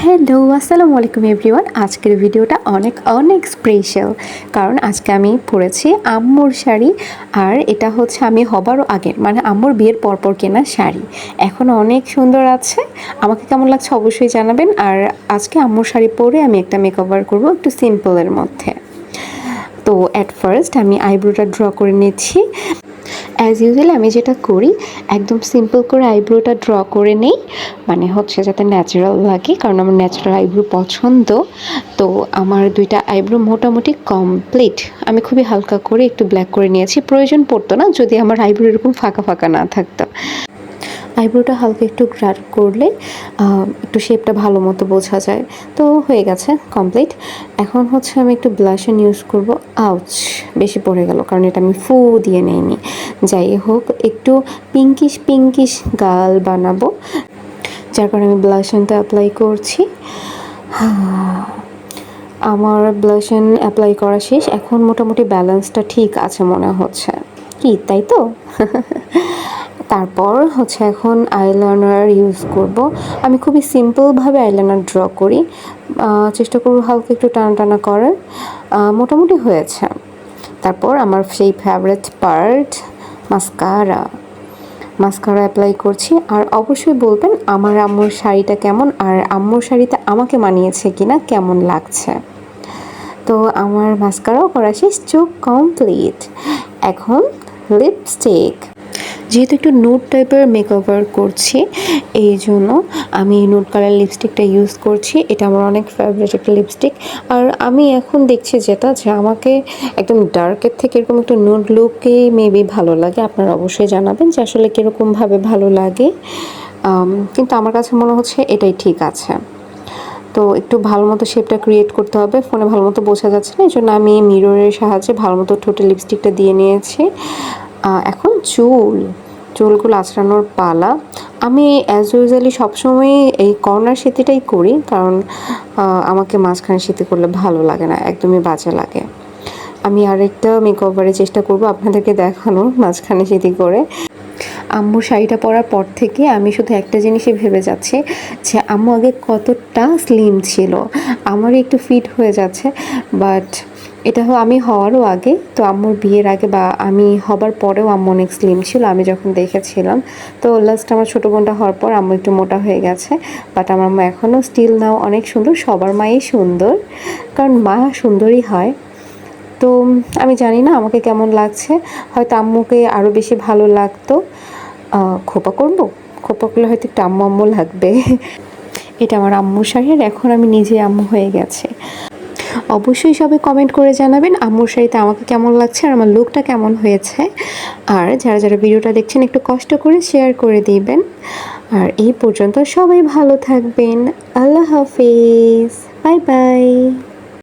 Hello আসসালামু আলাইকুম everyone. আজকের ভিডিওটা অনেক অনেক স্পেশাল, কারণ আজকে আমি পরেছি আম্মুর শাড়ি। আর এটা হচ্ছে আমি হবারও আগের, মানে আম্মুর বিয়ের পরপর কেনা শাড়ি। এখন অনেক সুন্দর আছে, আমাকে কেমন লাগছে অবশ্যই জানাবেন। আর আজকে আম্মুর শাড়ি পরে আমি একটা মেকওভার করব একটু সিম্পলের মধ্যে। তো অ্যাট ফার্স্ট আমি আইব্রোটা ড্র করে নিচ্ছি। অ্যাজ ইউজুয়ালি আমি যেটা করি, একদম সিম্পল করে আইব্রোটা ড্র করে নেই, মানে হচ্ছে যাতে ন্যাচারাল লাগে, কারণ আমার ন্যাচারাল আইব্রো পছন্দ। তো আমার দুইটা আইব্রো মোটামুটি কমপ্লিট। আমি খুবই হালকা করে একটু ব্ল্যাক করে নিয়েছি, প্রয়োজন পড়তো না যদি আমার আইব্রো এরকম ফাঁকা ফাঁকা না থাকতো। আইব্রোটা হালকা একটু গ্রাড করলে একটু শেপটা ভালো মতো বোঝা যায়। তো হয়ে গেছে কমপ্লিট। এখন হচ্ছে আমি একটু ব্লাশন ইউজ করব। আউচ, বেশি পড়ে গেল, কারণ এটা আমি ফু দিয়ে নেইনি। যাই হোক, একটু পিঙ্কিশ পিঙ্কিশ গাল বানাবো, যার কারণে আমি ব্লাশনটা অ্যাপ্লাই করছি। আমার ব্লাশন অ্যাপ্লাই করা শেষ। এখন মোটামুটি ব্যালেন্সটা ঠিক আছে মনে হচ্ছে, কি তাই তো? তারপর হচ্ছে এখন আইলাইনার ইউজ করব। আমি খুবই সিম্পলভাবে আইলাইনার ড্র করি, চেষ্টা করব হালকা একটু টানা টানা করার। মোটামুটি হয়েছে। তারপর আমার সেই ফেভারিট পার্ট, মাস্কারা অ্যাপ্লাই করছি। আর অবশ্যই বলবেন আমার আম্মুর শাড়িটা কেমন, আর আম্মুর শাড়িতে আমাকে মানিয়েছে কিনা, কেমন লাগছে। তো আমার মাস্কারাও করা শেষ, চোখ কমপ্লিট। এখন লিপস্টিক, যেহেতু একটু নুড টাইপের মেকওভার করছি, এই জন্য আমি নুড কালার লিপস্টিকটা ইউজ করছি। এটা আমার অনেক ফেভারিট একটা লিপস্টিক। আর আমি এখন দেখছি যেটা, যে আমাকে একদম ডার্কের থেকে এরকম একটু নুড লুকে মেবি ভালো লাগে। আপনারা অবশ্যই জানাবেন যে আসলে কীরকমভাবে ভালো লাগে, কিন্তু আমার কাছে মনে হচ্ছে এটাই ঠিক আছে। তো একটু ভালো মতো শেপটা ক্রিয়েট করতে হবে, ফোনে ভালো মতো বোঝা যাচ্ছে না, এই জন্য আমি মিররের সাহায্যে ভালো মতো ঠোঁটে লিপস্টিকটা দিয়ে নিয়েছি। এখন চুলগুলো আঁচড়ানোর পালা। আমি অ্যাজ ইউজুয়ালি সবসময় এই কর্নার সেতিটাই করি, কারণ আমাকে মাঝখানে সেতি করলে ভালো লাগে না, একদমই বাজে লাগে। আমি আরেকটা মেকওভারের চেষ্টা করব আপনাদেরকে দেখানোর, মাঝখানে সেতি করে। আম্মুর শাড়িটা পরার পর থেকে আমি শুধু একটা জিনিসই ভেবে যাচ্ছি, যে আম্মু আগে কতটা স্লিম ছিল, আমারই একটু ফিট হয়ে যাচ্ছে। বাট এটা আমি হওয়ারও আগে, তো আম্মুর বিয়ের আগে বা আমি হবার পরেও আম্মু অনেক স্লিম ছিল আমি যখন দেখেছিলাম। তো লাস্ট আমার ছোটো বোনটা হওয়ার পর আম্মু একটু মোটা হয়ে গেছে। বাট আমার মা এখনও স্টিল নাও অনেক সুন্দর। সবার মাই সুন্দর, কারণ মা সুন্দরই হয়। তো আমি জানি না আমাকে কেমন লাগছে, হয়তো আম্মুকে আরও বেশি ভালো লাগতো। খোপা করলে হয়তো একটু আম্মু লাগবে। এটা আমার আম্মুর শাড়ি, আর এখন আমি নিজে আম্মু হয়ে গেছে। অবশ্যই সবাই কমেন্ট করে জানাবেন আম্মুর শাড়িতে আমাকে কেমন লাগছে আর আমার লুকটা কেমন হয়েছে। আর যারা যারা ভিডিওটা দেখছেন একটু কষ্ট করে শেয়ার করে দিবেন। আর এই পর্যন্ত সবাই ভালো থাকবেন। আল্লাহ হাফিজ, বাই বাই।